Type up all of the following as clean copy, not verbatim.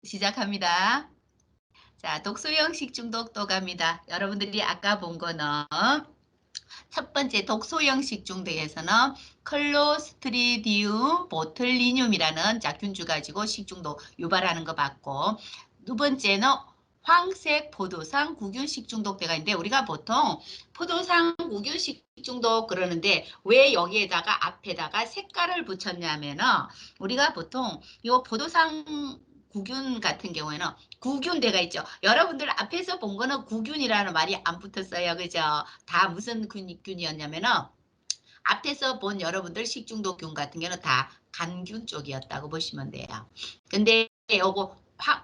시작합니다. 자, 독소형식 중독도 갑니다. 여러분들이 아까 본 거는 첫 번째 독소형식 중독에서는 클로스트리디움 보틀리뇽이라는 균주 가지고 식중독 유발하는 거 봤고, 두 번째는 황색 포도상 구균 식중독대가 있는데, 우리가 보통 포도상 구균 식중독 그러는데 왜 여기에다가 앞에다가 색깔을 붙였냐면은, 우리가 보통 이 포도상 구균 같은 경우에는 구균대가 있죠. 여러분들 앞에서 본 거는 구균이라는 말이 안 붙었어요. 그죠? 다 무슨 균이었냐면은 앞에서 본 여러분들 식중독균 같은 경우는 다 간균 쪽이었다고 보시면 돼요. 근데 요거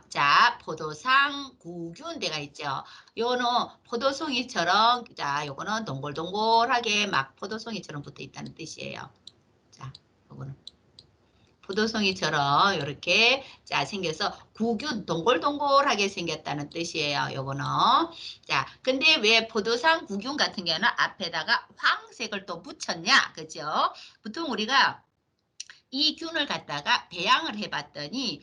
자, 포도상 구균대가 있죠. 요는 포도송이처럼, 자, 요거는 동글동글하게 막 포도송이처럼 붙어 있다는 뜻이에요. 자, 요거는. 포도송이처럼 이렇게 자 생겨서 구균 동글동글하게 생겼다는 뜻이에요. 요거는. 자, 근데 왜 포도상 구균 같은 경우는 앞에다가 황색을 또 붙였냐? 그죠? 보통 우리가 이 균을 갖다가 배양을 해봤더니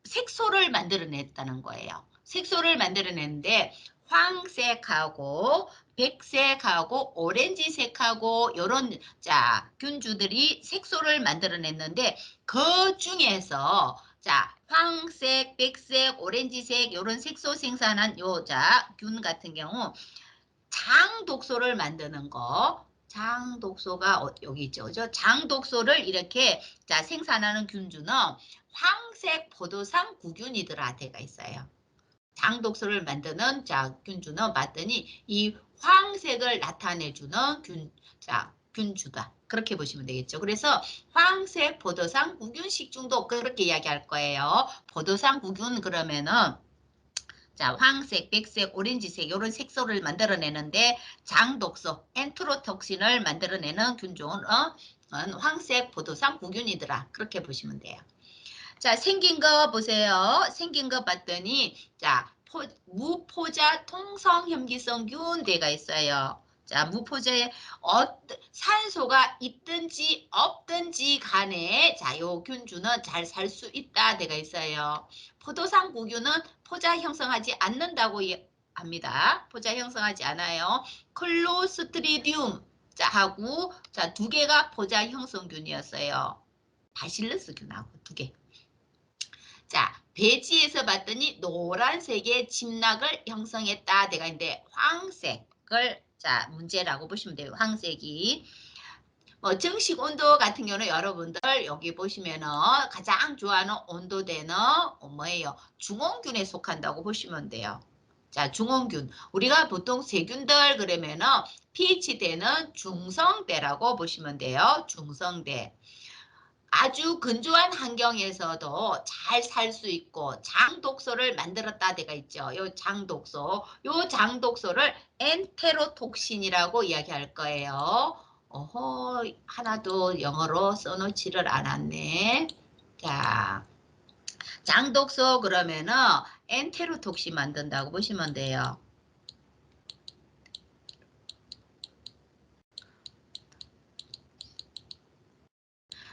색소를 만들어냈다는 거예요. 색소를 만들어냈는데 황색하고 백색하고 오렌지색하고 요런 자 균주들이 색소를 만들어냈는데 그 중에서 자 황색, 백색, 오렌지색 요런 색소 생산한 요자균 같은 경우 장독소를 만드는 거. 장독소가 여기 있죠. 그죠? 장독소를 이렇게 자 생산하는 균주는 황색 포도상 구균이더라 돼가 있어요. 장독소를 만드는 자 균주는 봤더니 이 황색을 나타내주는 균주다. 그렇게 보시면 되겠죠. 그래서 황색 포도상 구균 식중독 그렇게 이야기할 거예요. 포도상 구균 그러면은 자, 황색, 백색, 오렌지색 이런 색소를 만들어내는데 장독소, 엔테로톡신을 만들어내는 균종은 황색 포도상 구균이더라. 그렇게 보시면 돼요. 자, 생긴 거 보세요. 생긴 거 봤더니 자, 무포자 통성염기성균대가 있어요. 자, 무포자에 산소가 있든지 없든지 간에 자, 요 균주는 잘 살 수 있다 대가 있어요. 포도상 구균은 포자 형성하지 않는다고 합니다. 포자 형성하지 않아요. 클로스트리디움 자 하고 자, 두 개가 포자 형성균이었어요. 바실러스균하고 두 개. 자, 배지에서 봤더니 노란색의 침락을 형성했다. 내가 있는데 황색을 자 문제라고 보시면 돼요. 황색이. 정식 온도 같은 경우는 여러분들 여기 보시면은 가장 좋아하는 온도대는 뭐예요? 중온균에 속한다고 보시면 돼요. 자, 중온균. 우리가 보통 세균들 그러면은 pH대는 중성대라고 보시면 돼요. 중성대. 아주 건조한 환경에서도 잘 살 수 있고 장독소를 만들었다 데가 있죠. 요 장독소. 요 장독소를 엔테로톡신이라고 이야기할 거예요. 어허, 하나도 영어로 써놓지를 않았네. 자, 장독소 그러면은 엔테로톡신 만든다고 보시면 돼요.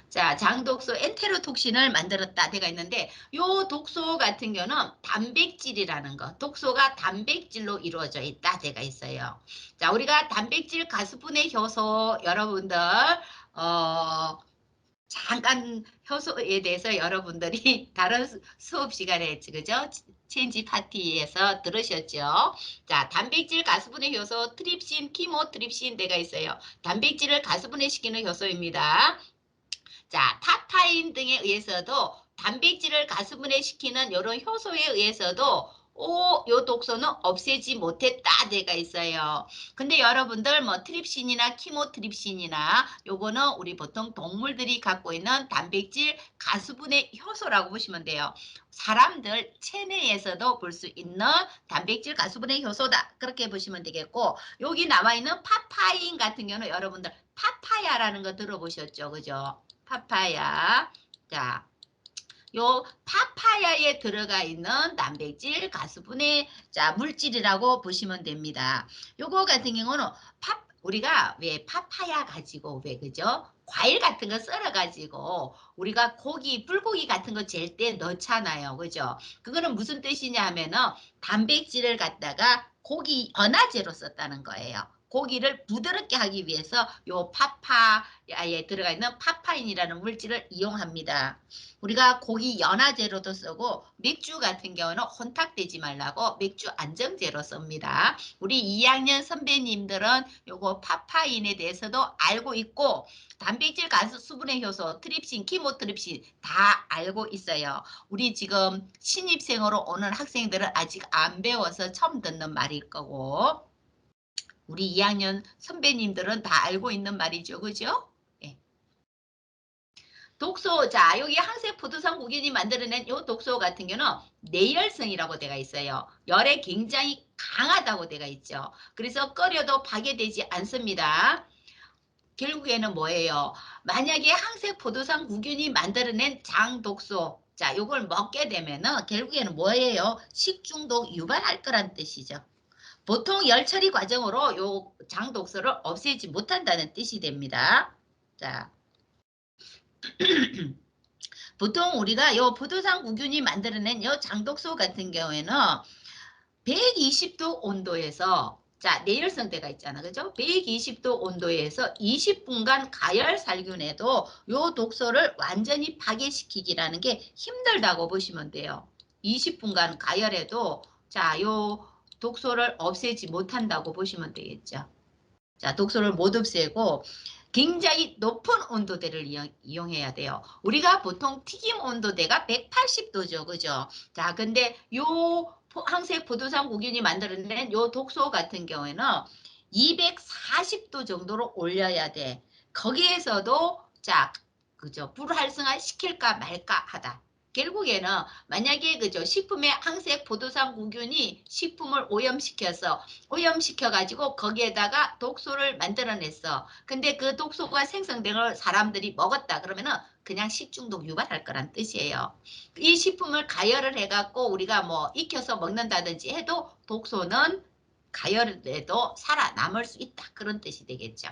자, 장독소 엔테로톡신을 만들었다 되가 있는데 요 독소 같은 경우는 단백질이라는 거. 독소가 단백질로 이루어져 있다 되가 있어요. 자, 우리가 단백질 가수분해 효소 여러분들 잠깐 효소에 대해서 여러분들이 다른 수업 시간에 그죠? 체인지 파티에서 들으셨죠? 자, 단백질 가수분해 효소 트립신, 키모트립신 내가 있어요. 단백질을 가수분해시키는 효소입니다. 자, 파타인 등에 의해서도 단백질을 가수분해시키는 이런 효소에 의해서도 요 독소는 없애지 못했다 데가 있어요. 근데 여러분들 뭐 트립신이나 키모트립신이나 요거는 우리 보통 동물들이 갖고 있는 단백질 가수분해 효소라고 보시면 돼요. 사람들 체내에서도 볼 수 있는 단백질 가수분해 효소다. 그렇게 보시면 되겠고 여기 나와 있는 파파인 같은 경우는 여러분들 파파야라는 거 들어보셨죠? 그죠? 파파야. 자, 요 파파야에 들어가 있는 단백질 가수분해 자 물질이라고 보시면 됩니다. 요거 같은 경우는 우리가 왜 파파야 가지고 왜 그죠? 과일 같은 거 썰어 가지고 우리가 고기, 불고기 같은 거 젤 때 넣잖아요. 그죠? 그거는 무슨 뜻이냐 하면은 단백질을 갖다가 고기 연화제로 썼다는 거예요. 고기를 부드럽게 하기 위해서 요 파파야에 들어가 있는 파파인이라는 물질을 이용합니다. 우리가 고기 연화제로도 쓰고 맥주 같은 경우는 혼탁되지 말라고 맥주 안정제로 씁니다. 우리 2학년 선배님들은 요거 파파인에 대해서도 알고 있고 단백질 가수 수분의 효소 트립신, 키모트립신 다 알고 있어요. 우리 지금 신입생으로 오는 학생들은 아직 안 배워서 처음 듣는 말일 거고 우리 2학년 선배님들은 다 알고 있는 말이죠. 그죠? 예. 독소, 자, 여기 항색 포도상 구균이 만들어낸 이 독소 같은 경우는 내열성이라고 되어 있어요. 열에 굉장히 강하다고 되어 있죠. 그래서 끓여도 파괴되지 않습니다. 결국에는 뭐예요? 만약에 항색 포도상 구균이 만들어낸 장독소, 자, 요걸 먹게 되면은 결국에는 뭐예요? 식중독 유발할 거란 뜻이죠. 보통 열 처리 과정으로 요 장독소를 없애지 못한다는 뜻이 됩니다. 자, 보통 우리가 요 포도당 구균이 만들어낸 요 장독소 같은 경우에는 120도 온도에서 자 내열성대가 있잖아 그죠? 120도 온도에서 20분간 가열 살균해도 요 독소를 완전히 파괴시키기라는 게 힘들다고 보시면 돼요. 20분간 가열해도 자 요 독소를 없애지 못한다고 보시면 되겠죠. 자 독소를 못 없애고 굉장히 높은 온도대를 이용해야 돼요. 우리가 보통 튀김 온도대가 180도죠. 그죠? 자, 근데 요 항색 포도상 구균이 만들어낸 요 독소 같은 경우에는 240도 정도로 올려야 돼. 거기에서도 자, 그죠? 불활성화 시킬까 말까 하다. 결국에는 만약에 그죠 식품의 항색 포도상 구균이 식품을 오염시켜 가지고 거기에다가 독소를 만들어냈어. 근데 그 독소가 생성된 걸 사람들이 먹었다 그러면은 그냥 식중독 유발할 거란 뜻이에요. 이 식품을 가열을 해갖고 우리가 뭐 익혀서 먹는다든지 해도 독소는 가열해도 살아남을 수 있다 그런 뜻이 되겠죠.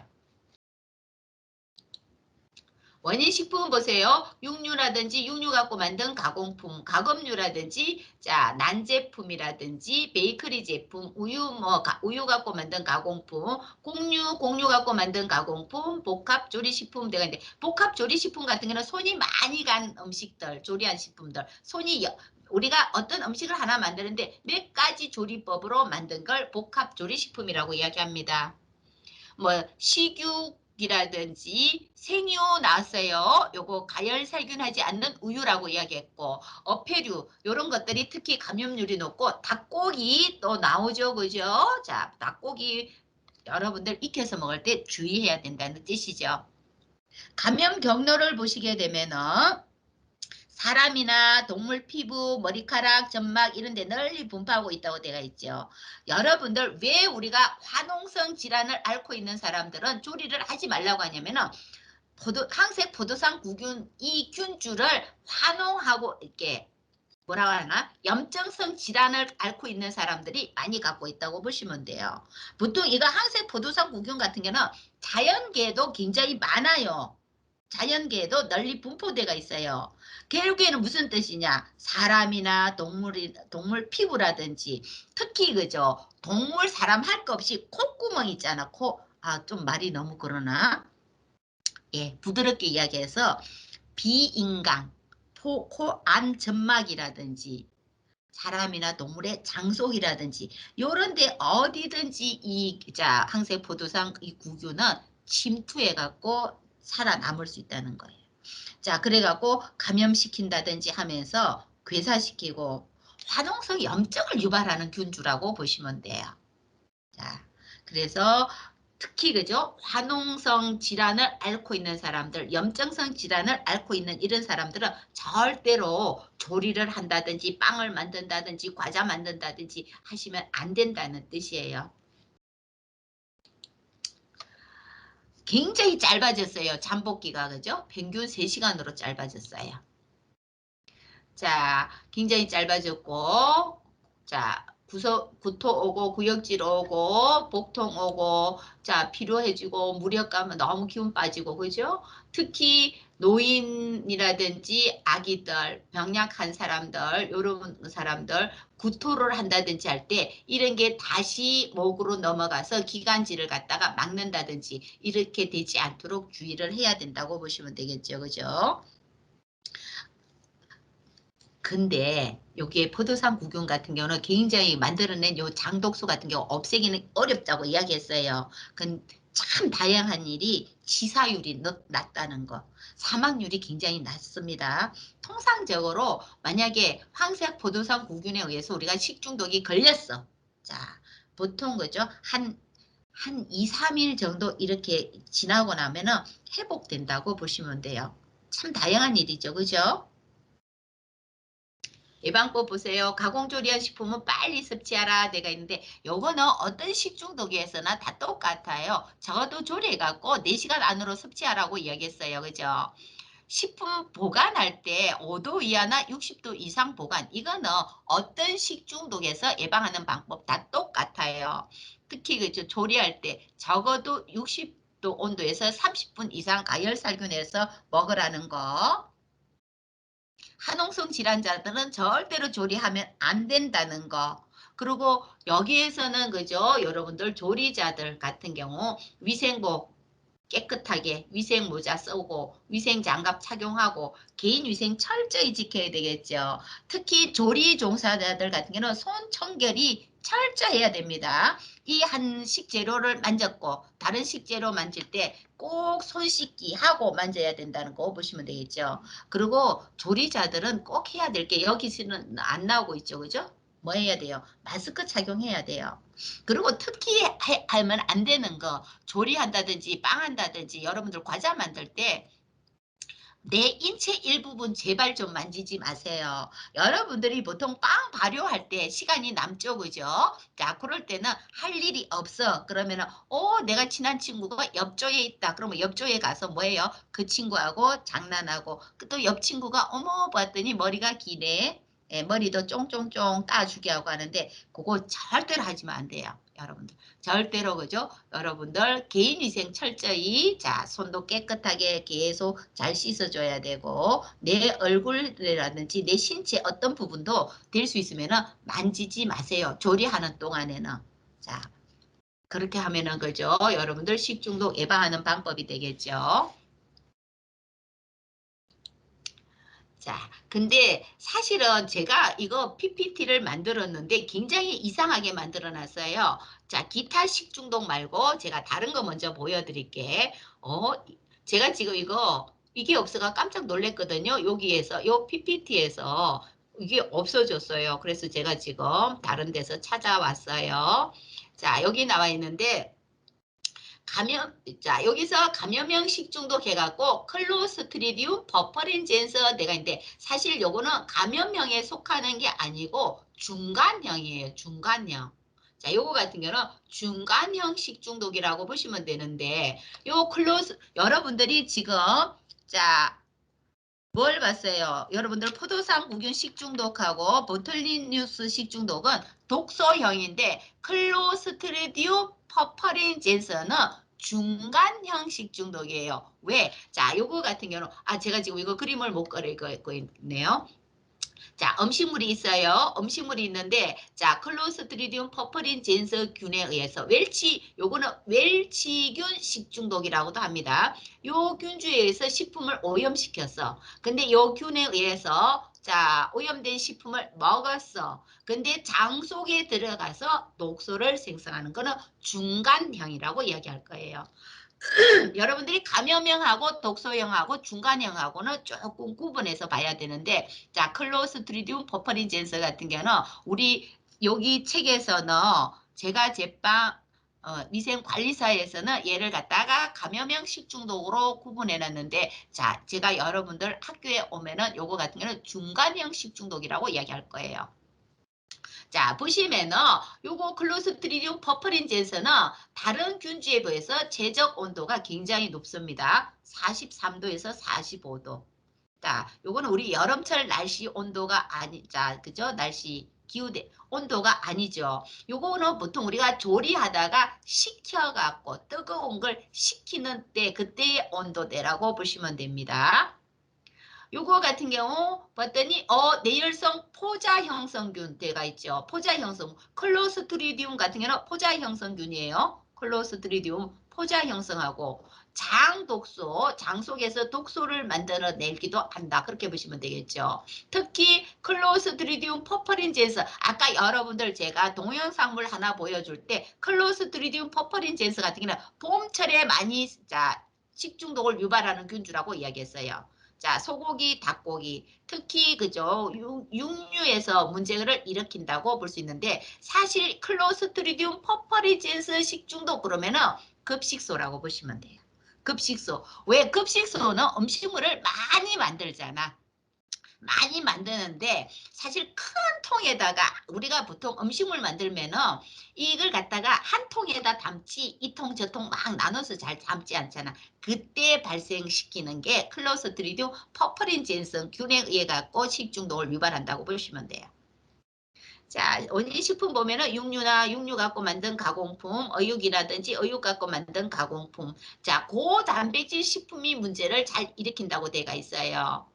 원인 식품은 보세요. 육류라든지 육류 갖고 만든 가공품, 가금류라든지 자, 난 제품이라든지 베이커리 제품, 우유 갖고 만든 가공품, 공유 갖고 만든 가공품, 복합 조리식품 내가 있는데 복합 조리식품 같은 경우는 손이 많이 간 음식들, 조리한 식품들, 우리가 어떤 음식을 하나 만드는데 몇 가지 조리법으로 만든 걸 복합 조리식품이라고 이야기합니다. 뭐 식육이라든지 생유 나왔어요. 요거 가열 살균하지 않는 우유라고 이야기했고 어패류 이런 것들이 특히 감염률이 높고 닭고기 또 나오죠. 그죠? 자, 닭고기 여러분들 익혀서 먹을 때 주의해야 된다는 뜻이죠. 감염 경로를 보시게 되면은 사람이나 동물 피부, 머리카락, 점막 이런 데 널리 분포하고 있다고 되어 있죠. 여러분들 왜 우리가 화농성 질환을 앓고 있는 사람들은 조리를 하지 말라고 하냐면은 항색 포도상 구균 이 균주를 환원하고 이렇게 뭐라고 하나 염증성 질환을 앓고 있는 사람들이 많이 갖고 있다고 보시면 돼요. 보통 이거 항색 포도상 구균 같은 경우는 자연계에도 굉장히 많아요. 자연계에도 널리 분포되어 있어요. 결국에는 무슨 뜻이냐? 사람이나 동물 피부라든지 특히 그죠? 동물 사람 할 것 없이 콧구멍 있잖아. 좀 말이 너무 그러나? 예, 부드럽게 이야기해서 비인강, 코 안 점막이라든지 사람이나 동물의 장속이라든지 요런 데 어디든지 항생 포도상 이 구균은 침투해 갖고 살아남을 수 있다는 거예요. 자, 그래 갖고 감염시킨다든지 하면서 괴사시키고 화농성 염증을 유발하는 균주라고 보시면 돼요. 자, 그래서 특히 그죠? 화농성 질환을 앓고 있는 사람들, 염증성 질환을 앓고 있는 이런 사람들은 절대로 조리를 한다든지 빵을 만든다든지 과자 만든다든지 하시면 안 된다는 뜻이에요. 굉장히 짧아졌어요. 잠복기가 그죠? 평균 3시간으로 짧아졌어요. 자, 굉장히 짧아졌고 자, 구토 오고 구역질 오고 복통 오고 자 피로해지고 무력감은 너무 기운 빠지고 그죠? 특히 노인이라든지 아기들 병약한 사람들 이런 사람들 구토를 한다든지 할 때 이런 게 다시 목으로 넘어가서 기관지를 갖다가 막는다든지 이렇게 되지 않도록 주의를 해야 된다고 보시면 되겠죠. 그죠? 근데 여기에 포도산 구균 같은 경우는 굉장히 만들어낸 요 장독소 같은 경우 없애기는 어렵다고 이야기했어요. 참 다양한 일이 치사율이 낮다는 거. 사망률이 굉장히 낮습니다. 통상적으로 만약에 황색 포도산 구균에 의해서 우리가 식중독이 걸렸어. 자, 보통 그죠? 한 2, 3일 정도 이렇게 지나고 나면은 회복된다고 보시면 돼요. 참 다양한 일이죠. 그죠? 예방법 보세요. 가공조리한 식품은 빨리 섭취하라 내가 있는데 요거는 어떤 식중독에서나 다 똑같아요. 적어도 조리해갖고 4시간 안으로 섭취하라고 이야기했어요. 그죠? 식품 보관할 때 5도 이하나 60도 이상 보관. 이거는 어떤 식중독에서 예방하는 방법 다 똑같아요. 특히 그죠 조리할 때 적어도 60도 온도에서 30분 이상 가열살균해서 먹으라는 거. 한홍성 질환자들은 절대로 조리하면 안 된다는 거. 그리고 여기에서는 그죠? 여러분들 조리자들 같은 경우 위생복 깨끗하게 위생 모자 쓰고 위생 장갑 착용하고 개인 위생 철저히 지켜야 되겠죠. 특히 조리 종사자들 같은 경우는 손 청결이 철저해야 됩니다. 이 한 식재료를 만졌고 다른 식재료 만질 때 꼭 손 씻기 하고 만져야 된다는 거 보시면 되겠죠. 그리고 조리자들은 꼭 해야 될 게 여기서는 안 나오고 있죠. 그죠? 뭐 해야 돼요? 마스크 착용해야 돼요. 그리고 특히 하면 안 되는 거 조리한다든지 빵 한다든지 여러분들 과자 만들 때 내 인체 일부분 제발 좀 만지지 마세요. 여러분들이 보통 빵 발효할 때 시간이 남죠, 그죠? 자, 그럴 때는 할 일이 없어. 그러면은, 내가 친한 친구가 옆조에 있다. 그러면 옆조에 가서 뭐예요? 그 친구하고 장난하고, 또 옆 친구가, 어머, 봤더니 머리가 기네. 예, 머리도 쫑쫑쫑 따주게 하고 하는데, 그거 절대로 하시면 안 돼요, 여러분들. 절대로 그죠? 여러분들 개인위생 철저히 자 손도 깨끗하게 계속 잘 씻어줘야 되고 내 얼굴이라든지 내 신체 어떤 부분도 될 수 있으면은 만지지 마세요. 조리하는 동안에는 자 그렇게 하면은 그죠? 여러분들 식중독 예방하는 방법이 되겠죠. 자, 근데 사실은 제가 이거 PPT를 만들었는데 굉장히 이상하게 만들어 놨어요. 자, 기타 식중독 말고 제가 다른 거 먼저 보여드릴게. 제가 지금 이게 없어가 깜짝 놀랐거든요. 여기에서, 요 PPT에서 이게 없어졌어요. 그래서 제가 지금 다른 데서 찾아왔어요. 자, 여기 나와 있는데, 여기서 감염형 식중독 해갖고 클로스트리디움 버퍼린젠서 내가 있는데 사실 요거는 감염형에 속하는 게 아니고 중간형이에요. 중간형. 자, 요거 같은 경우는 중간형 식중독이라고 보시면 되는데 여러분들이 지금 자, 뭘 봤어요? 여러분들 포도상 구균 식중독하고 보틀리뉴스 식중독은 독소형인데 클로스트리디움 퍼퍼린젠서는 중간형 식중독이에요. 왜? 자, 요거 같은 경우는 제가 지금 이거 그림을 못 그리고 있네요. 자, 음식물이 있어요. 음식물이 있는데, 자, 클로스트리디움 퍼퍼린 젠서균에 의해서 요거는 웰치균 식중독이라고도 합니다. 요 균주에 의해서 식품을 오염시켰어. 근데 요 균에 의해서 자, 오염된 식품을 먹었어. 근데 장 속에 들어가서 독소를 생성하는 거는 중간형이라고 이야기할 거예요. 여러분들이 감염형하고 독소형하고 중간형하고는 조금 구분해서 봐야 되는데 자 클로스트리디움 버퍼린젠서 같은 경우는 우리 여기 책에서는 제가 제빵 위생관리사에서는 얘를 갖다가 감염형 식중독으로 구분해 놨는데 자 제가 여러분들 학교에 오면은 요거 같은 경우는 중간형 식중독이라고 이야기할 거예요. 자, 보시면은 요거 클로스트리디움 퍼퍼린젠서는 다른 균주에 비해서 제적 온도가 굉장히 높습니다. 43도에서 45도. 자, 요거는 우리 여름철 날씨 온도가 자, 그죠? 날씨 온도가 아니죠. 요거는 보통 우리가 조리하다가 식혀갖고 뜨거운 걸 식히는 때 그때의 온도대라고 보시면 됩니다. 요거 같은 경우 봤더니 내열성 포자 형성균대가 있죠. 포자 형성 클로스트리디움 같은 경우는 포자 형성균이에요. 클로스트리디움 포자 형성하고 장독소, 장 속에서 독소를 만들어내기도 한다. 그렇게 보시면 되겠죠. 특히 클로스트리디움 퍼퍼린젠스 아까 여러분들 제가 동영상물 하나 보여줄 때 클로스트리디움 퍼퍼린젠스 같은 경우는 봄철에 많이 식중독을 유발하는 균주라고 이야기했어요. 자, 소고기, 닭고기, 특히 그죠 육류에서 문제를 일으킨다고 볼 수 있는데 사실 클로스트리디움 퍼퍼리젠스 식중독 그러면은 급식소라고 보시면 돼요. 급식소. 왜 급식소는 음식물을 많이 만들잖아. 많이 만드는데 사실 큰 통에다가 우리가 보통 음식물 만들면은 이걸 갖다가 한 통에다 담지 이 통 저 통 막 나눠서 잘 담지 않잖아. 그때 발생시키는 게 클로스트리디움 퍼퍼린젠성 균에 의해 갖고 식중독을 유발한다고 보시면 돼요. 자, 원인식품 보면은 육류 갖고 만든 가공품, 어육이라든지 어육 갖고 만든 가공품. 자, 고단백질 식품이 문제를 잘 일으킨다고 되어 있어요.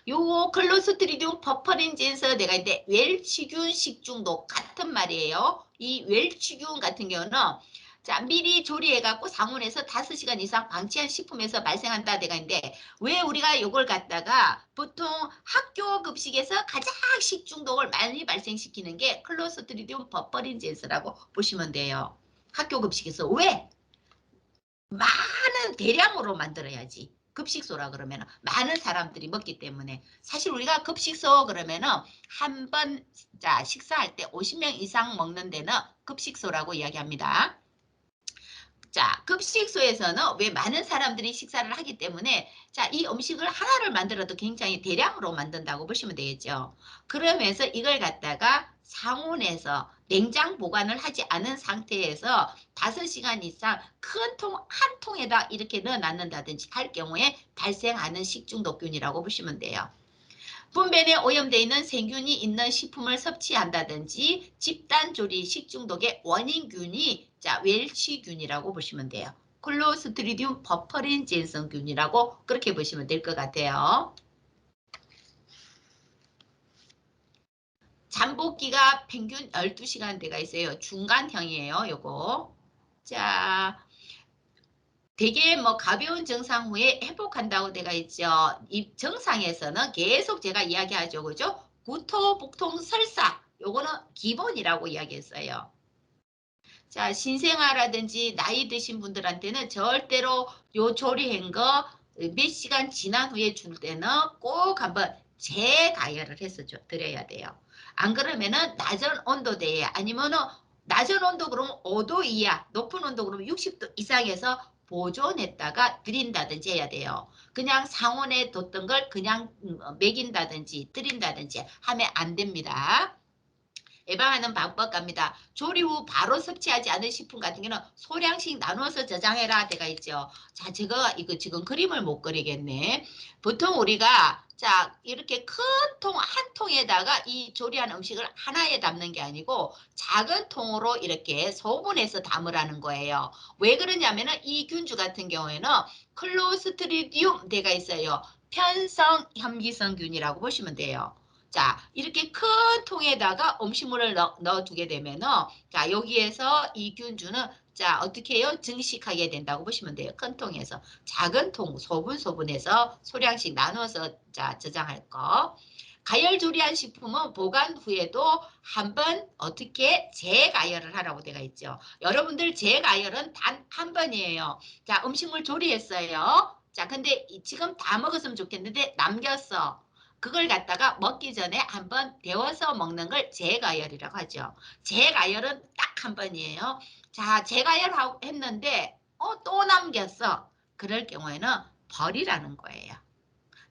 요 클로스트리디움 퍼퍼린젠서 내가 이제 웰치균 식중독 같은 말이에요. 이 웰치균 같은 경우는 자 미리 조리해갖고 상온에서 5시간 이상 방치한 식품에서 발생한다 내가 있는데 왜 우리가 요걸 갖다가 보통 학교 급식에서 가장 식중독을 많이 발생시키는 게 클로스트리디움 퍼퍼린젠스라고 보시면 돼요. 학교 급식에서 왜? 많은 대량으로 만들어야지. 급식소라 그러면 많은 사람들이 먹기 때문에 사실 우리가 급식소 그러면은 한 번 식사할 때 50명 이상 먹는 데는 급식소라고 이야기합니다. 자, 급식소에서는 왜 많은 사람들이 식사를 하기 때문에 자, 이 음식을 하나를 만들어도 굉장히 대량으로 만든다고 보시면 되겠죠. 그러면서 이걸 갖다가 상온에서 냉장 보관을 하지 않은 상태에서 5시간 이상 큰 통, 한 통에다 이렇게 넣어놨는다든지 할 경우에 발생하는 식중독균이라고 보시면 돼요. 분변에 오염되어 있는 세균이 있는 식품을 섭취한다든지 집단조리 식중독의 원인균이 웰치균이라고 보시면 돼요. 클로스트리디움 버퍼린젠성균이라고 그렇게 보시면 될 것 같아요. 잠복기가 평균 12시간대가 있어요. 중간형이에요. 요거. 자, 되게 뭐 가벼운 증상 후에 회복한다고 되어 있죠. 이 증상에서는 계속 제가 이야기하죠. 그죠? 구토, 복통, 설사. 요거는 기본이라고 이야기했어요. 자, 신생아라든지 나이 드신 분들한테는 절대로 요 조리한 거 몇 시간 지난 후에 줄 때는 꼭 한번 재가열을 해서 드려야 돼요. 안 그러면은 낮은 온도대에 아니면은 낮은 온도 그러면 5도 이하, 높은 온도 그러면 60도 이상에서 보존했다가 드린다든지 해야 돼요. 그냥 상온에 뒀던 걸 그냥 먹인다든지 드린다든지 하면 안 됩니다. 예방하는 방법 갑니다. 조리 후 바로 섭취하지 않은 식품 같은 경우는 소량씩 나눠서 저장해라 되가 있죠. 자, 제가 이거 지금 그림을 못 그리겠네. 보통 우리가 자 이렇게 큰 통 한 통에다가 이 조리한 음식을 하나에 담는 게 아니고 작은 통으로 이렇게 소분해서 담으라는 거예요. 왜 그러냐면은 이 균주 같은 경우에는 클로스트리디움 대가 있어요. 편성 혐기성균이라고 보시면 돼요. 자, 이렇게 큰 통에다가 음식물을 넣어두게 되면은, 자, 여기에서 이 균주는, 자, 어떻게 해요? 증식하게 된다고 보시면 돼요. 큰 통에서. 작은 통, 소분해서 소량씩 나눠서, 자, 저장할 거. 가열 조리한 식품은 보관 후에도 한번 어떻게 재가열을 하라고 되어 있죠. 여러분들 재가열은 단 한 번이에요. 자, 음식물 조리했어요. 자, 근데 지금 다 먹었으면 좋겠는데 남겼어. 그걸 갖다가 먹기 전에 한번 데워서 먹는 걸 재가열이라고 하죠. 재가열은 딱 한 번이에요. 자, 재가열 했는데 또 남겼어. 그럴 경우에는 버리라는 거예요.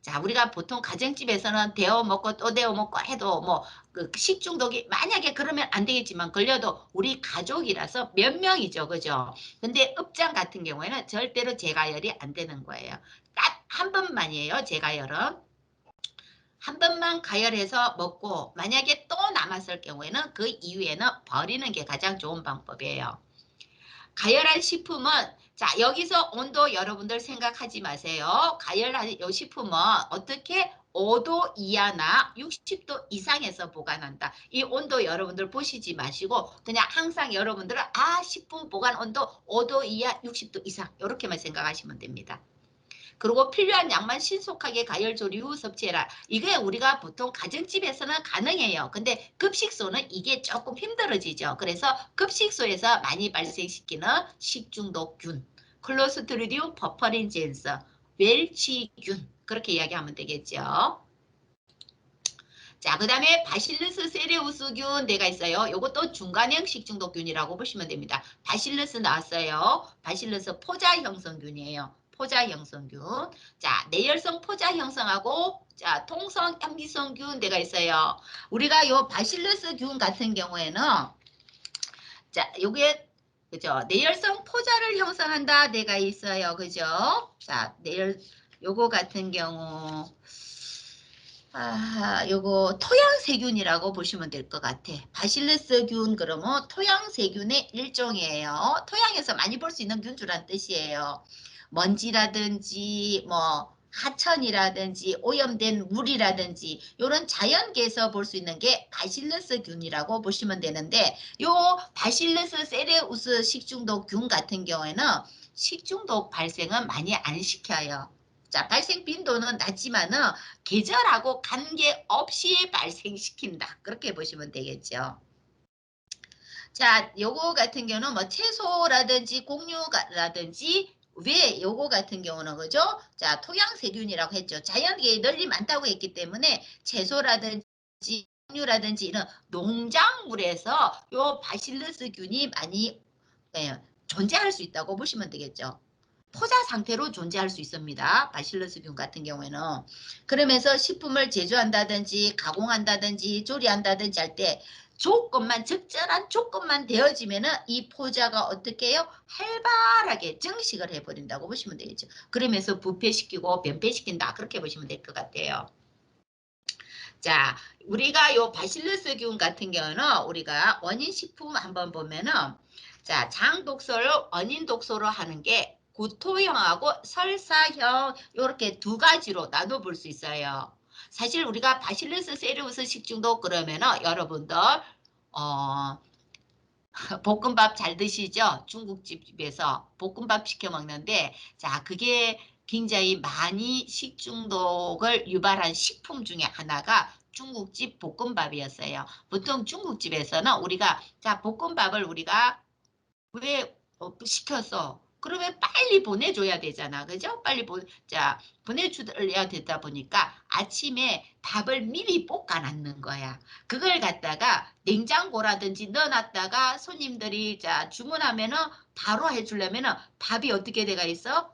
자, 우리가 보통 가정집에서는 데워 먹고 또 데워 먹고 해도 뭐그 식중독이 만약에 그러면 안 되겠지만 걸려도 우리 가족이라서 몇 명이죠. 그죠? 근데 업장 같은 경우에는 절대로 재가열이 안 되는 거예요. 딱 한 번만이에요. 재가열은. 한 번만 가열해서 먹고 만약에 또 남았을 경우에는 그 이후에는 버리는 게 가장 좋은 방법이에요. 가열한 식품은 자 여기서 온도 여러분들 생각하지 마세요. 가열한 이 식품은 어떻게 5도 이하나 60도 이상에서 보관한다. 이 온도 여러분들 보시지 마시고 그냥 항상 여러분들은 식품 보관 온도 5도 이하 60도 이상 이렇게만 생각하시면 됩니다. 그리고 필요한 양만 신속하게 가열 조리 후 섭취해라. 이게 우리가 보통 가정집에서는 가능해요. 근데 급식소는 이게 조금 힘들어지죠. 그래서 급식소에서 많이 발생시키는 식중독균, 클로스트리디움 퍼퍼린젠스, 웰치균 그렇게 이야기하면 되겠죠. 자, 그 다음에 바실루스 세레우스균 내가 있어요. 요것도 중간형 식중독균이라고 보시면 됩니다. 바실루스 나왔어요. 바실루스 포자 형성균이에요. 포자 형성균. 자, 내열성 포자 형성하고 자, 통성 염기성균 내가 있어요. 우리가 요 바실루스균 같은 경우에는 자, 요게 그죠? 내열성 포자를 형성한다 내가 있어요. 그죠? 자, 요거 같은 경우 요거 토양세균이라고 보시면 될 것 같아. 바실러스균 그러면 토양세균의 일종이에요. 토양에서 많이 볼 수 있는 균주란 뜻이에요. 먼지라든지 뭐 하천이라든지 오염된 물이라든지 이런 자연계에서 볼 수 있는 게 바실러스균이라고 보시면 되는데 요 바실러스 세레우스 식중독균 같은 경우에는 식중독 발생은 많이 안 시켜요. 자, 발생 빈도는 낮지만은 계절하고 관계없이 발생시킨다. 그렇게 보시면 되겠죠. 자, 요거 같은 경우는 뭐 채소라든지 곡류라든지 왜 요거 같은 경우는 그죠? 자, 토양세균이라고 했죠. 자연계에 널리 많다고 했기 때문에 채소라든지 곡류라든지 이런 농작물에서 요 바실러스균이 많이 존재할 수 있다고 보시면 되겠죠. 포자 상태로 존재할 수 있습니다. 바실러스균 같은 경우에는. 그러면서 식품을 제조한다든지 가공한다든지 조리한다든지 할 때 조건만 적절한 조건만 되어지면은 이 포자가 어떻게 해요? 활발하게 증식을 해버린다고 보시면 되겠죠. 그러면서 부패시키고 변폐시킨다 그렇게 보시면 될 것 같아요. 자, 우리가 요 바실러스균 같은 경우는 우리가 원인 식품 한번 보면은 자, 장 독소를 원인 독소로 하는 게 구토형하고 설사형 이렇게 두 가지로 나눠 볼 수 있어요. 사실 우리가 바실러스 세레우스 식중독 그러면은 여러분들 볶음밥 잘 드시죠? 중국집에서 볶음밥 시켜 먹는데 자, 그게 굉장히 많이 식중독을 유발한 식품 중에 하나가 중국집 볶음밥이었어요. 보통 중국집에서는 우리가 자, 볶음밥을 우리가 왜 시켰어? 그러면 빨리 보내줘야 되잖아. 그죠? 자, 보내줘야 되다 보니까 아침에 밥을 미리 볶아놨는 거야. 그걸 갖다가 냉장고라든지 넣어놨다가 손님들이 자, 주문하면은 바로 해주려면은 밥이 어떻게 돼가 있어?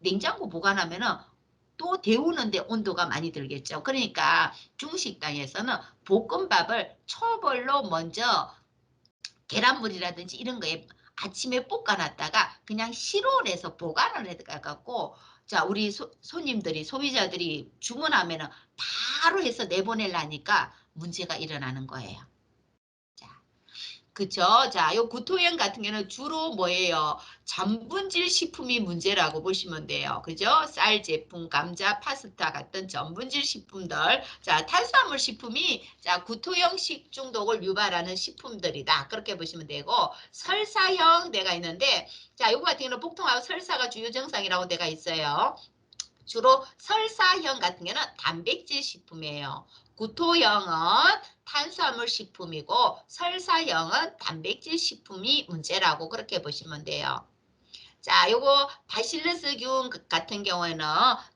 냉장고 보관하면은 또 데우는데 온도가 많이 들겠죠. 그러니까 중식당에서는 볶음밥을 초벌로 먼저 계란물이라든지 이런 거에 아침에 볶아놨다가 그냥 실온에서 보관을 해갖고 자 우리 손님들이 소비자들이 주문하면은 바로 해서 내보내려니까 문제가 일어나는 거예요. 자, 그쵸? 자, 요 구토형 같은 경우는 주로 뭐예요? 전분질 식품이 문제라고 보시면 돼요. 그죠? 쌀 제품, 감자, 파스타 같은 전분질 식품들. 자, 탄수화물 식품이 자, 구토형 식중독을 유발하는 식품들이다. 그렇게 보시면 되고, 설사형 내가 있는데, 자, 요거 같은 경우는 복통하고 설사가 주요 증상이라고 내가 있어요. 주로 설사형 같은 경우는 단백질 식품이에요. 구토형은 탄수화물 식품이고 설사형은 단백질 식품이 문제라고 그렇게 보시면 돼요. 자, 요거 바실러스균 같은 경우에는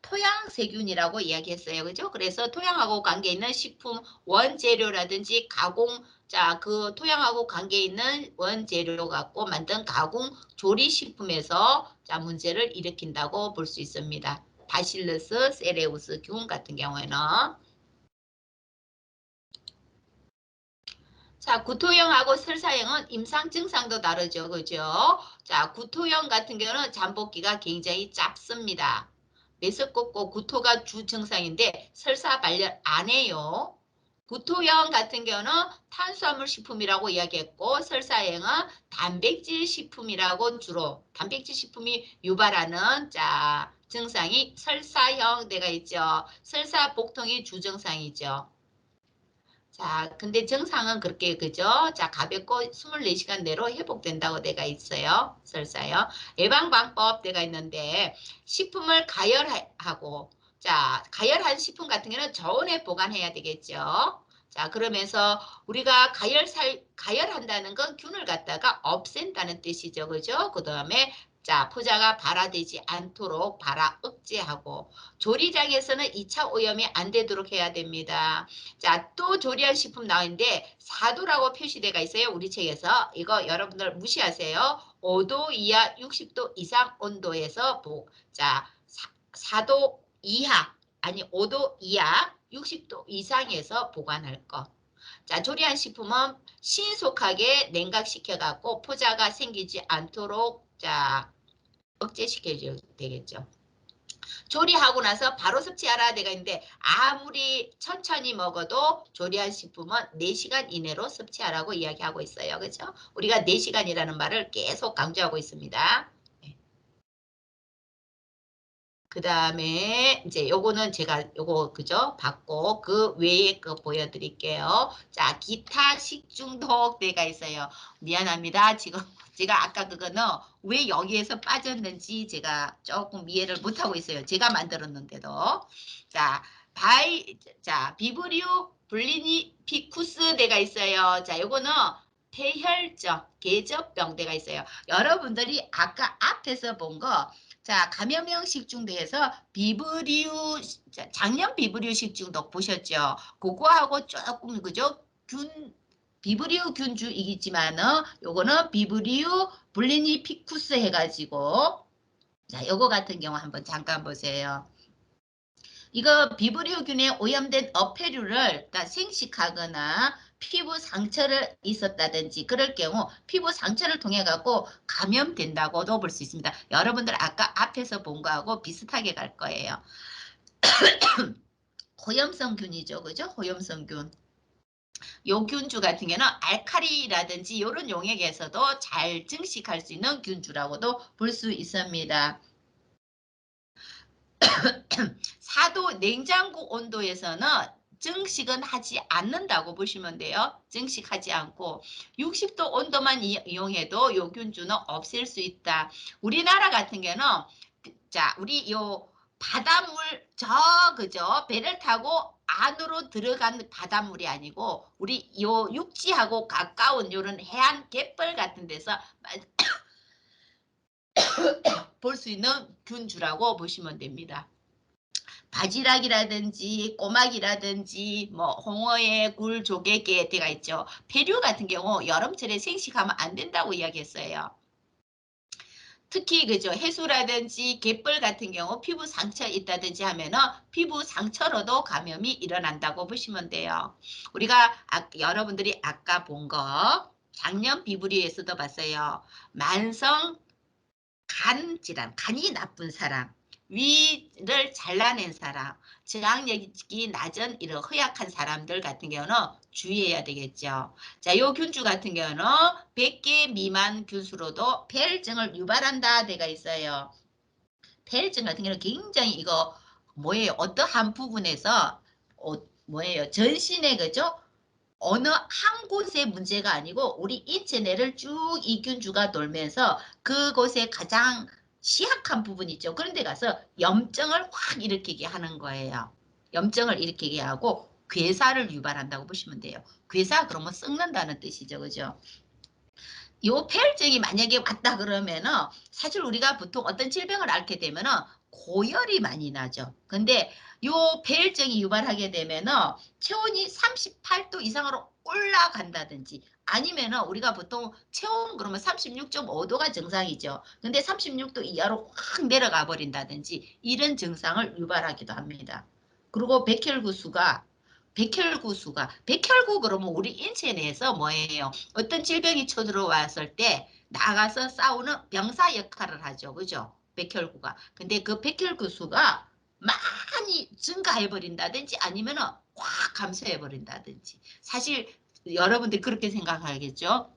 토양세균이라고 이야기했어요. 그죠? 그래서 토양하고 관계 있는 식품 원재료라든지 가공 자, 그 토양하고 관계 있는 원재료 갖고 만든 가공 조리식품에서 자, 문제를 일으킨다고 볼 수 있습니다. 바실러스 세레우스균 같은 경우에는 자, 구토형하고 설사형은 임상 증상도 다르죠. 그죠? 자, 구토형 같은 경우는 잠복기가 굉장히 짧습니다. 메스껍고 구토가 주 증상인데 설사 발열 안 해요. 구토형 같은 경우는 탄수화물 식품이라고 이야기했고 설사형은 단백질 식품이라고 주로 단백질 식품이 유발하는 자 증상이 설사형 되가 있죠. 설사 복통이 주증상이죠. 자, 근데 정상은 그렇게 그죠? 자, 가볍고 24시간 내로 회복된다고 되가 있어요. 설사요. 예방 방법 되가 있는데 식품을 가열하고 자, 가열한 식품 같은 경우는 저온에 보관해야 되겠죠. 자, 그러면서 우리가 가열한다는 건 균을 갖다가 없앤다는 뜻이죠. 그죠? 그다음에 자, 포자가 발화되지 않도록 발화 억제하고 조리장에서는 2차 오염이 안 되도록 해야 됩니다. 자, 또 조리한 식품 나오는데 4도라고 표시되어 있어요. 우리 책에서. 이거 여러분들 무시하세요. 5도 이하 60도 이상 온도에서 자, 4도 이하 아니 5도 이하 60도 이상에서 보관할 거. 자, 조리한 식품은 신속하게 냉각시켜 갖고 포자가 생기지 않도록 자, 억제시켜줘야 되겠죠. 조리하고 나서 바로 섭취하라 되가 있는데 아무리 천천히 먹어도 조리한 식품은 4시간 이내로 섭취하라고 이야기하고 있어요. 그렇죠? 우리가 4시간이라는 말을 계속 강조하고 있습니다. 그 다음에 이제 요거는 제가 요거 그죠? 받고 그 외에 거 보여드릴게요. 자, 기타 식중독 때가 있어요. 미안합니다. 지금 제가 아까 그거는 왜 여기에서 빠졌는지 제가 조금 이해를 못하고 있어요. 제가 만들었는데도. 자, 비브리오 블리니 피쿠스 대가 있어요. 자, 요거는 폐혈증, 계접병 대가 있어요. 여러분들이 아까 앞에서 본거 자, 감염형 식중독에서 작년 비브리오 식중독 보셨죠? 그거하고 조금 그죠? 비브리오 균주이지만은 요거는 비브리오 블리니 피쿠스 해가지고 자, 요거 같은 경우 한번 잠깐 보세요. 이거 비브리오균에 오염된 어패류를 생식하거나 피부 상처를 있었다든지 그럴 경우 피부 상처를 통해 갖고 감염된다고도 볼 수 있습니다. 여러분들 아까 앞에서 본 거하고 비슷하게 갈 거예요. 호염성균이죠. 그죠? 호염성균. 요 균주 같은 경우는 알칼리라든지 이런 용액에서도 잘 증식할 수 있는 균주라고도 볼 수 있습니다. 4도 냉장고 온도에서는 증식은 하지 않는다고 보시면 돼요. 증식하지 않고 60도 온도만 이용해도 요균주는 없앨 수 있다. 우리나라 같은 경우는 자, 우리 요 바닷물 그죠? 배를 타고 안으로 들어간 바닷물이 아니고 우리 요 육지하고 가까운 요런 해안 갯벌 같은 데서 볼 수 있는 균주라고 보시면 됩니다. 바지락이라든지 꼬막이라든지 뭐 홍어에 굴, 조개게 들어가 있죠. 페류 같은 경우 여름철에 생식하면 안 된다고 이야기했어요. 특히 그죠 해수라든지 갯벌 같은 경우 피부 상처 있다든지 하면은 피부 상처로도 감염이 일어난다고 보시면 돼요. 우리가 여러분들이 아까 본 거 작년 비브리에서도 봤어요. 만성 간 질환, 간이 나쁜 사람, 위를 잘라낸 사람, 저항력이 낮은 이런 허약한 사람들 같은 경우는 주의해야 되겠죠. 자, 요 균주 같은 경우는 100개 미만 균수로도 폐혈증을 유발한다 데가 있어요. 폐혈증 같은 경우는 굉장히 이거 뭐예요? 어떠한 부분에서 뭐예요? 전신에 그죠? 어느 한 곳의 문제가 아니고 우리 인체 내를 쭉 이균주가 돌면서 그곳에 가장 취약한 부분 있죠. 그런 데 가서 염증을 확 일으키게 하는 거예요. 염증을 일으키게 하고 괴사를 유발한다고 보시면 돼요. 괴사 그러면 썩는다는 뜻이죠. 그죠? 요 폐혈증이 만약에 왔다 그러면은 사실 우리가 보통 어떤 질병을 앓게 되면은 고열이 많이 나죠. 근데 요 폐혈증이 유발하게 되면은 체온이 38도 이상으로 올라간다든지 아니면은 우리가 보통 체온 그러면 36.5도가 정상이죠. 근데 36도 이하로 확 내려가 버린다든지 이런 증상을 유발하기도 합니다. 그리고 백혈구 그러면 우리 인체 내에서 뭐예요? 어떤 질병이 쳐들어왔을 때 나가서 싸우는 병사 역할을 하죠. 그죠? 백혈구가. 근데 그 백혈구 수가 많이 증가해 버린다든지 아니면은 확 감소해 버린다든지. 사실 여러분들 그렇게 생각하겠죠?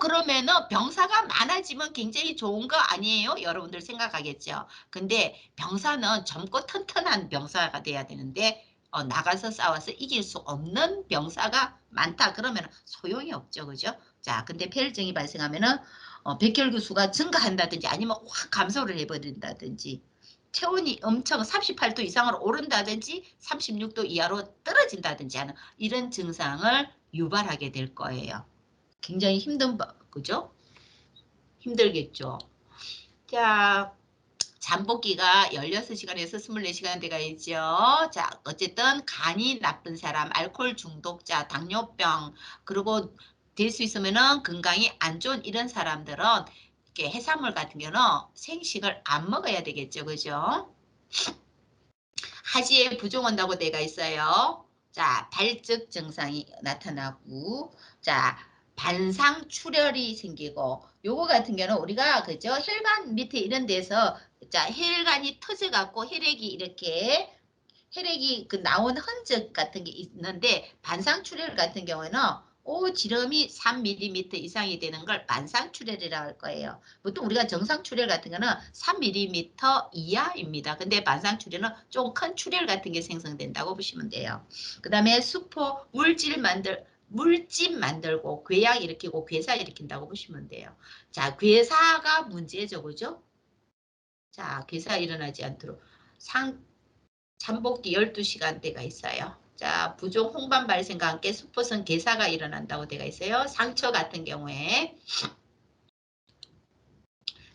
그러면은 병사가 많아지면 굉장히 좋은 거 아니에요? 여러분들 생각하겠죠? 근데 병사는 젊고 튼튼한 병사가 돼야 되는데 나가서 싸워서 이길 수 없는 병사가 많다 그러면 소용이 없죠. 그죠? 자, 근데 폐혈증이 발생하면은 백혈구 수가 증가한다든지 아니면 확 감소를 해버린다든지 체온이 엄청 38도 이상으로 오른다든지 36도 이하로 떨어진다든지 하는 이런 증상을 유발하게 될 거예요. 굉장히 그죠? 힘들겠죠. 자, 잠복기가 16시간에서 24시간 돼가 있죠. 자, 어쨌든 간이 나쁜 사람, 알코올 중독자, 당뇨병, 그리고 될 수 있으면은 건강이 안 좋은 이런 사람들은 이렇게 해산물 같은 경우는 생식을 안 먹어야 되겠죠. 그죠? 하지에 부종 온다고 돼가 있어요. 자, 발적 증상이 나타나고, 자, 반상 출혈이 생기고, 요거 같은 경우는 우리가 그죠? 혈관 밑에 이런 데서 자, 혈관이 터져갖고 혈액이 그 나온 흔적 같은 게 있는데 반상출혈 같은 경우에는 지름이 3mm 이상이 되는 걸 반상출혈이라고 할 거예요. 보통 우리가 정상출혈 같은 거는 3mm 이하입니다. 근데 반상출혈은 좀 큰 출혈 같은 게 생성된다고 보시면 돼요. 그 다음에 수포 물집 만들고 궤양 일으키고 괴사 일으킨다고 보시면 돼요. 자, 괴사가 문제죠. 그죠? 자, 괴사 일어나지 않도록 잠복기 12시간대가 있어요. 자, 부종 홍반 발생과 함께 수포성 괴사가 일어난다고 되어 있어요. 상처 같은 경우에.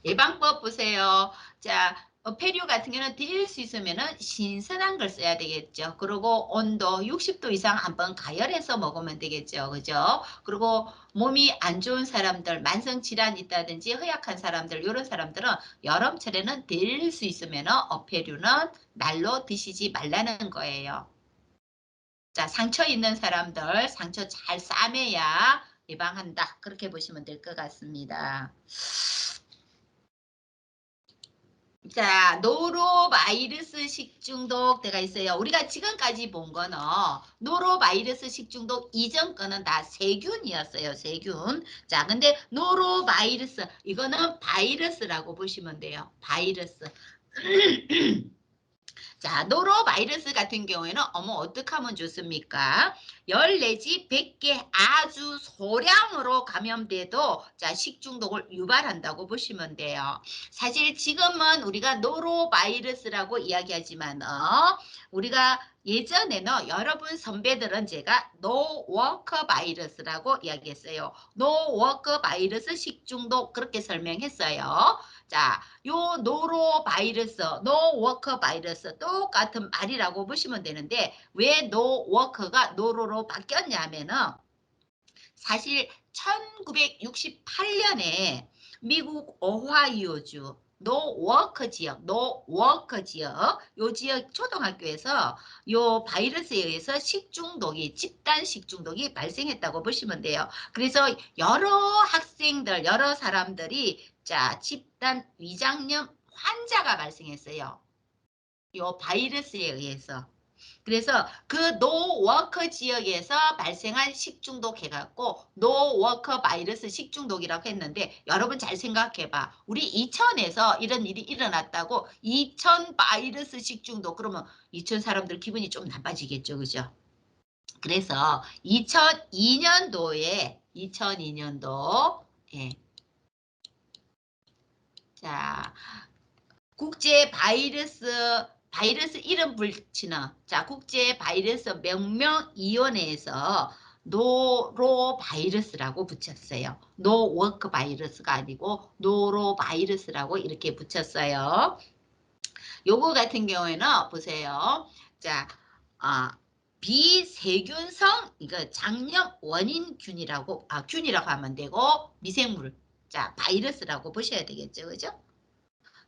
예방법 보세요. 자, 폐류 같은 경우는 될 수 있으면은 신선한 걸 써야 되겠죠. 그리고 온도 60도 이상 한번 가열해서 먹으면 되겠죠. 그죠? 그리고 몸이 안 좋은 사람들, 만성 질환 있다든지 허약한 사람들, 이런 사람들은 여름철에는 될 수 있으면은 폐류는 날로 드시지 말라는 거예요. 자, 상처 있는 사람들 상처 잘 싸매야 예방한다. 그렇게 보시면 될 것 같습니다. 자, 노로바이러스 식중독 때가 있어요. 우리가 지금까지 본 거는 노로바이러스 식중독 이전 거는 다 세균이었어요. 세균. 자, 근데 노로바이러스 이거는 바이러스라고 보시면 돼요. 바이러스. 자, 노로바이러스 같은 경우에는 어떻게 하면 좋습니까? 열 내지 100개 아주 소량으로 감염돼도 자, 식중독을 유발한다고 보시면 돼요. 사실 지금은 우리가 노로바이러스라고 이야기하지만 우리가 예전에는 여러분 선배들은 제가 노워커 바이러스라고 이야기했어요. 노워커 바이러스 식중독 그렇게 설명했어요. 자, 요 노로바이러스, 노워커 바이러스 똑같은 말이라고 보시면 되는데 왜 노워커가 노로로 바뀌었냐면은 사실 1968년에 미국 오하이오주 노워커 지역, 요 지역 초등학교에서 요 바이러스에 의해서 집단 식중독이 발생했다고 보시면 돼요. 그래서 여러 학생들, 여러 사람들이 자, 집단 위장염 환자가 발생했어요. 요 바이러스에 의해서. 그래서 그 노워커 지역에서 발생한 식중독 해갖고 노워커 바이러스 식중독이라고 했는데 여러분 잘 생각해봐. 우리 이천에서 이런 일이 일어났다고 이천 바이러스 식중독 그러면 이천 사람들 기분이 좀 나빠지겠죠. 그죠? 그래서 2002년도 예. 자, 국제 바이러스 이름 불치는 자 국제 바이러스 명명위원회에서 노로 바이러스라고 붙였어요. 노워크 바이러스가 아니고 노로 바이러스라고 이렇게 붙였어요. 요거 같은 경우에는 보세요. 자, 비세균성 이거 장염 원인균이라고 균이라고 하면 되고 미생물 자 바이러스라고 보셔야 되겠죠, 그죠?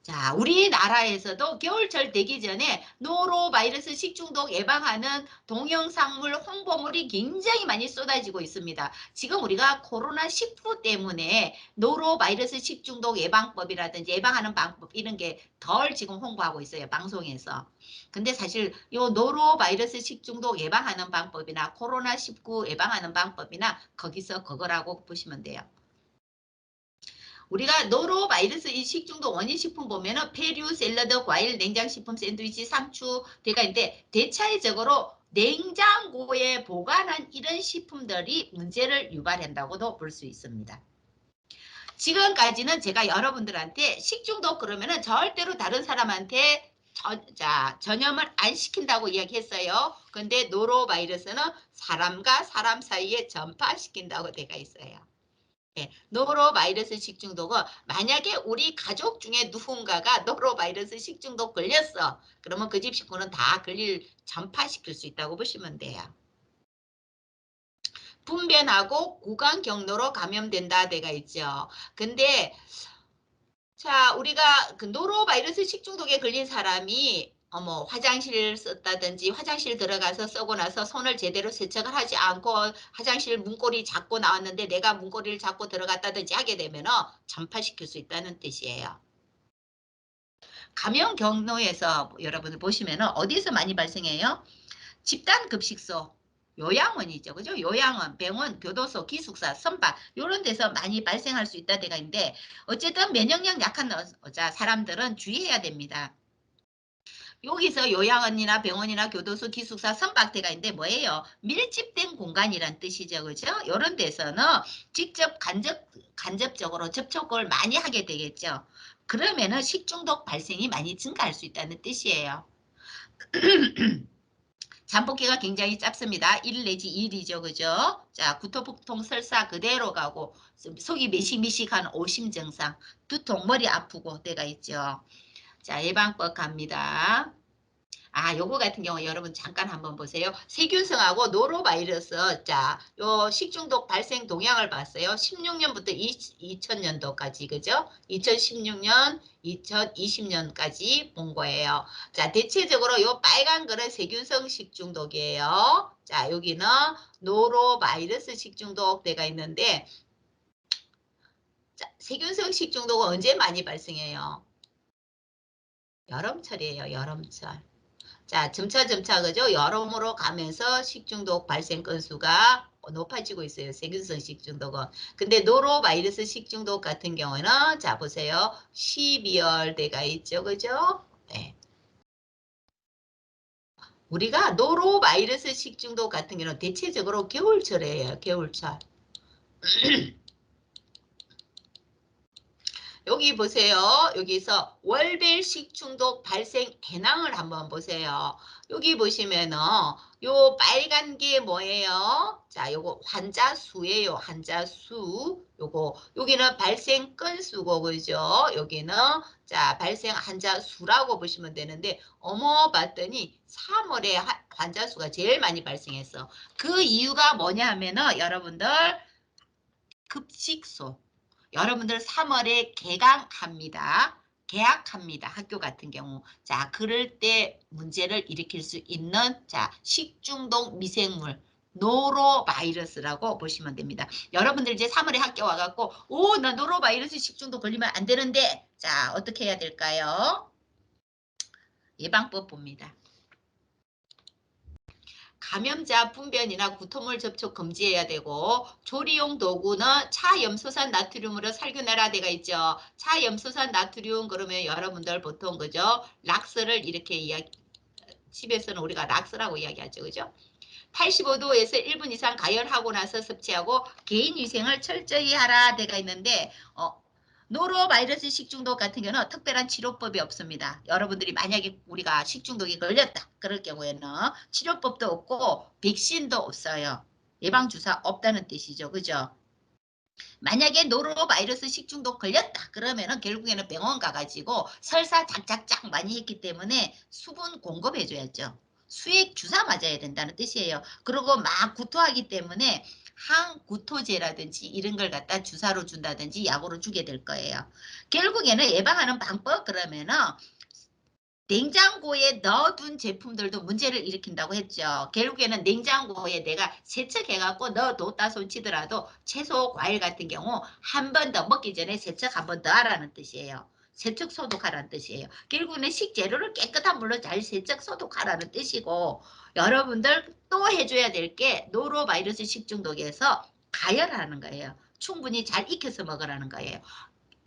자, 우리나라에서도 겨울철 되기 전에 노로바이러스 식중독 예방하는 동영상물 홍보물이 굉장히 많이 쏟아지고 있습니다. 지금 우리가 코로나19 때문에 노로바이러스 식중독 예방법이라든지 예방하는 방법 이런 게 덜 지금 홍보하고 있어요. 방송에서. 근데 사실 이 노로바이러스 식중독 예방하는 방법이나 코로나19 예방하는 방법이나 거기서 그거라고 보시면 돼요. 우리가 노로바이러스 이 식중독 원인 식품 보면은 페류, 샐러드, 과일, 냉장식품, 샌드위치, 상추 대가 있는데 대체적으로 냉장고에 보관한 이런 식품들이 문제를 유발한다고도 볼 수 있습니다. 지금까지는 제가 여러분들한테 식중독 그러면은 절대로 다른 사람한테 전염을 안 시킨다고 이야기했어요. 근데 노로바이러스는 사람과 사람 사이에 전파시킨다고 되어 있어요. 네, 노로바이러스 식중독은 만약에 우리 가족 중에 누군가가 노로바이러스 식중독 걸렸어. 그러면 그 집 식구는 다 전파시킬 수 있다고 보시면 돼요. 분변하고 구강 경로로 감염된다 되가 있죠. 근데 자, 우리가 그 노로바이러스 식중독에 걸린 사람이 화장실 썼다든지 화장실 들어가서 쓰고 나서 손을 제대로 세척을 하지 않고 화장실 문고리 잡고 나왔는데 내가 문고리를 잡고 들어갔다든지 하게 되면 전파시킬 수 있다는 뜻이에요. 감염 경로에서 여러분들 보시면 어디서 많이 발생해요? 집단 급식소, 요양원이죠. 그죠? 요양원, 병원, 교도소, 기숙사, 선박 이런 데서 많이 발생할 수 있다 데가 있는데 어쨌든 면역력 약한 사람들은 주의해야 됩니다. 여기서 요양원이나 병원이나 교도소, 기숙사, 선박대가 있는데 뭐예요? 밀집된 공간이란 뜻이죠. 그죠? 이런 데서는 직접 간접적으로 접촉을 많이 하게 되겠죠. 그러면은 식중독 발생이 많이 증가할 수 있다는 뜻이에요. 잠복기가 굉장히 짧습니다. 1 내지 2일이죠. 그죠? 자, 구토복통 설사 그대로 가고 속이 미식미식한 오심 증상, 두통, 머리 아프고 때가 있죠. 자, 예방법 갑니다. 요거 같은 경우 여러분 잠깐 한번 보세요. 세균성하고 노로바이러스, 자, 요 식중독 발생 동향을 봤어요. 16년부터 2000년도까지, 그죠? 2016년, 2020년까지 본 거예요. 자, 대체적으로 요 빨간 거는 세균성 식중독이에요. 자, 여기는 노로바이러스 식중독 때가 있는데, 자, 세균성 식중독은 언제 많이 발생해요? 여름철이에요, 여름철. 자, 점차 그죠? 여름으로 가면서 식중독 발생 건수가 높아지고 있어요. 세균성 식중독은. 근데 노로바이러스 식중독 같은 경우는 자 보세요. 12월 대가 있죠. 그죠? 네. 우리가 노로바이러스 식중독 같은 경우는 대체적으로 겨울철이에요. 겨울철. 여기 보세요. 여기서 월별 식중독 발생 현황을 한번 보세요. 여기 보시면은 요 빨간 게 뭐예요? 자, 요거 환자 수예요. 환자 수. 요거 여기는 발생 건수고 그죠? 여기는 자, 발생 환자 수라고 보시면 되는데 봤더니 3월에 환자 수가 제일 많이 발생했어. 그 이유가 뭐냐 하면은 여러분들 급식소. 여러분들 3월에 개강합니다. 개학합니다. 학교 같은 경우. 자, 그럴 때 문제를 일으킬 수 있는 자, 식중독 미생물 노로바이러스라고 보시면 됩니다. 여러분들 이제 3월에 학교 와갖고 나 노로바이러스 식중독 걸리면 안 되는데 자, 어떻게 해야 될까요? 예방법 봅니다. 감염자 분변이나 구토물 접촉 금지해야 되고 조리용 도구는 차염소산 나트륨으로 살균해라 되가 있죠. 차염소산 나트륨 그러면 여러분들 보통 그죠? 락스를 이렇게 집에서는 우리가 락스라고 이야기하죠. 그죠? 85도에서 1분 이상 가열하고 나서 섭취하고 개인위생을 철저히 하라 되가 있는데 노로바이러스 식중독 같은 경우는 특별한 치료법이 없습니다. 여러분들이 만약에 우리가 식중독이 걸렸다. 그럴 경우에는 치료법도 없고 백신도 없어요. 예방주사 없다는 뜻이죠. 그죠? 만약에 노로바이러스 식중독 걸렸다. 그러면은 결국에는 병원 가가지고 설사 짝짝짝 많이 했기 때문에 수분 공급해줘야죠. 수액 주사 맞아야 된다는 뜻이에요. 그리고 막 구토하기 때문에 항구토제라든지 이런 걸 갖다 주사로 준다든지 약으로 주게 될 거예요. 결국에는 예방하는 방법 그러면은 냉장고에 넣어둔 제품들도 문제를 일으킨다고 했죠. 결국에는 냉장고에 내가 세척해갖고 넣어뒀다 손치더라도 채소, 과일 같은 경우 한 번 더 먹기 전에 세척 한 번 더 하라는 뜻이에요. 세척 소독하라는 뜻이에요. 결국에는 식재료를 깨끗한 물로 잘 세척 소독하라는 뜻이고 여러분들 또 해줘야 될 게 노로바이러스 식중독에서 가열하는 거예요. 충분히 잘 익혀서 먹으라는 거예요.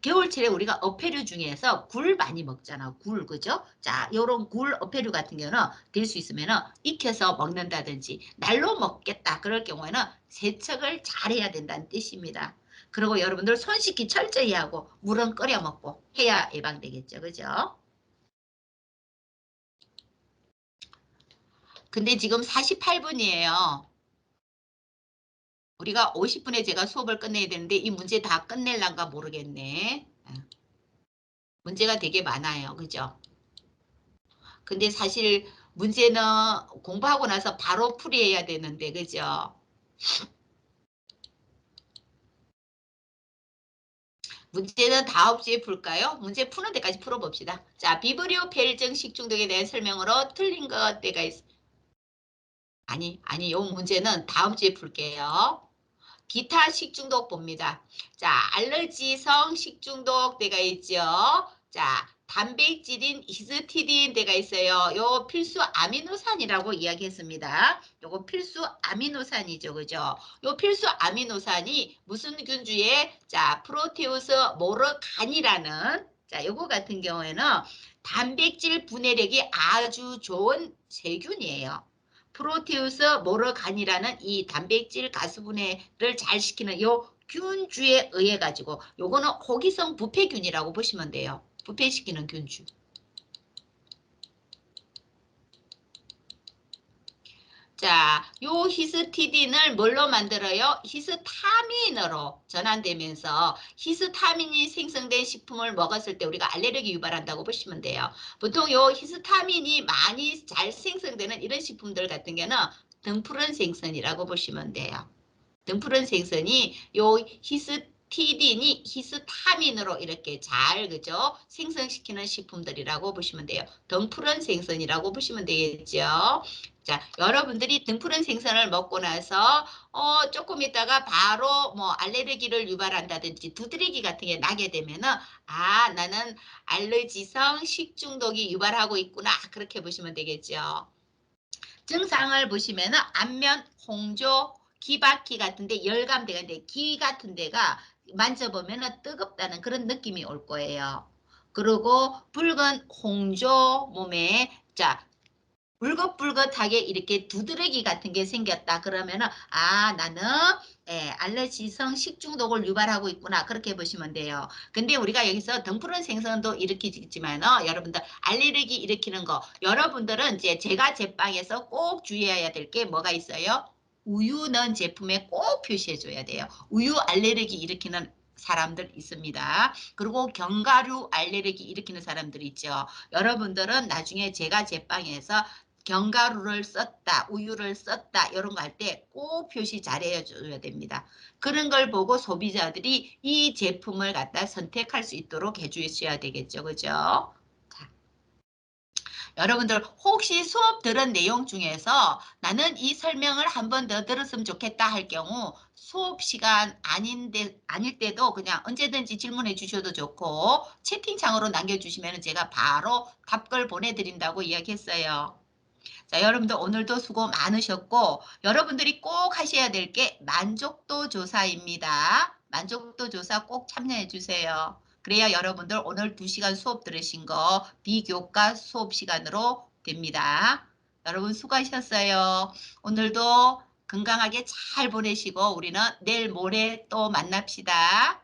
겨울철에 우리가 어패류 중에서 굴 많이 먹잖아. 굴, 그죠? 자, 요런 굴, 어패류 같은 경우는 될 수 있으면은 익혀서 먹는다든지 날로 먹겠다. 그럴 경우에는 세척을 잘 해야 된다는 뜻입니다. 그리고 여러분들 손 씻기 철저히 하고 물은 끓여 먹고 해야 예방되겠죠. 그죠? 근데 지금 48분이에요. 우리가 50분에 제가 수업을 끝내야 되는데 이 문제 다 끝낼란가 모르겠네. 문제가 되게 많아요. 그죠? 근데 사실 문제는 공부하고 나서 바로 풀이해야 되는데, 그죠? 문제는 다음 주에 풀까요? 문제 푸는 데까지 풀어봅시다. 자, 비브리오 폐혈증 식중독에 대한 설명으로 틀린 것때가 있... 아니, 요 문제는 다음 주에 풀게요. 기타 식중독 봅니다. 자, 알러지성 식중독 때가 있죠. 자, 단백질인 히스티딘 때가 있어요. 요 필수 아미노산이라고 이야기했습니다. 요거 필수 아미노산이죠. 그죠? 요 필수 아미노산이 무슨 균주에 자, 프로테우스 모르간이라는 자, 요거 같은 경우에는 단백질 분해력이 아주 좋은 세균이에요. 프로테우스 모르간이라는 이 단백질 가스분해를 잘 시키는 요 균주에 의해 가지고 요거는 호기성 부패균이라고 보시면 돼요. 부패시키는 균주. 자, 요 히스티딘을 뭘로 만들어요? 히스타민으로 전환되면서 히스타민이 생성된 식품을 먹었을 때 우리가 알레르기 유발한다고 보시면 돼요. 보통 요 히스타민이 많이 잘 생성되는 이런 식품들 같은 경우는 등푸른 생선이라고 보시면 돼요. 등푸른 생선이 요 히스티딘이 히스타민으로 이렇게 잘 그죠 생성시키는 식품들이라고 보시면 돼요. 등푸른 생선이라고 보시면 되겠죠. 자, 여러분들이 등푸른 생선을 먹고 나서 조금 있다가 바로 뭐 알레르기를 유발한다든지 두드러기 같은 게 나게 되면은 아 나는 알레르기성 식중독이 유발하고 있구나 그렇게 보시면 되겠죠. 증상을 보시면은 안면, 홍조, 기박기 같은데 열감대가 있는데 기 같은 데가 만져보면은 뜨겁다는 그런 느낌이 올 거예요. 그리고 붉은 홍조 몸에 자 울긋불긋하게 이렇게 두드러기 같은 게 생겼다 그러면은 아 나는 알레르기성 식중독을 유발하고 있구나 그렇게 보시면 돼요. 근데 우리가 여기서 등푸른 생선도 일으키지만 여러분들 알레르기 일으키는 거 여러분들은 이제 제가 제빵에서 꼭 주의해야 될 게 뭐가 있어요? 우유 넣은 제품에 꼭 표시해 줘야 돼요. 우유 알레르기 일으키는 사람들 있습니다. 그리고 견과류 알레르기 일으키는 사람들 있죠. 여러분들은 나중에 제가 제빵에서 견과류를 썼다, 우유를 썼다 이런 거 할 때 꼭 표시 잘해 줘야 됩니다. 그런 걸 보고 소비자들이 이 제품을 갖다 선택할 수 있도록 해 주셔야 되겠죠. 그죠? 자, 여러분들 혹시 수업 들은 내용 중에서 나는 이 설명을 한 번 더 들었으면 좋겠다 할 경우 수업 시간 아닐 때도 그냥 언제든지 질문해 주셔도 좋고 채팅창으로 남겨주시면 제가 바로 답글 보내드린다고 이야기했어요. 자, 여러분들 오늘도 수고 많으셨고 여러분들이 꼭 하셔야 될 게 만족도 조사입니다. 만족도 조사 꼭 참여해 주세요. 그래야 여러분들 오늘 2시간 수업 들으신 거 비교과 수업 시간으로 됩니다. 여러분 수고하셨어요. 오늘도 건강하게 잘 보내시고 우리는 내일 모레 또 만납시다.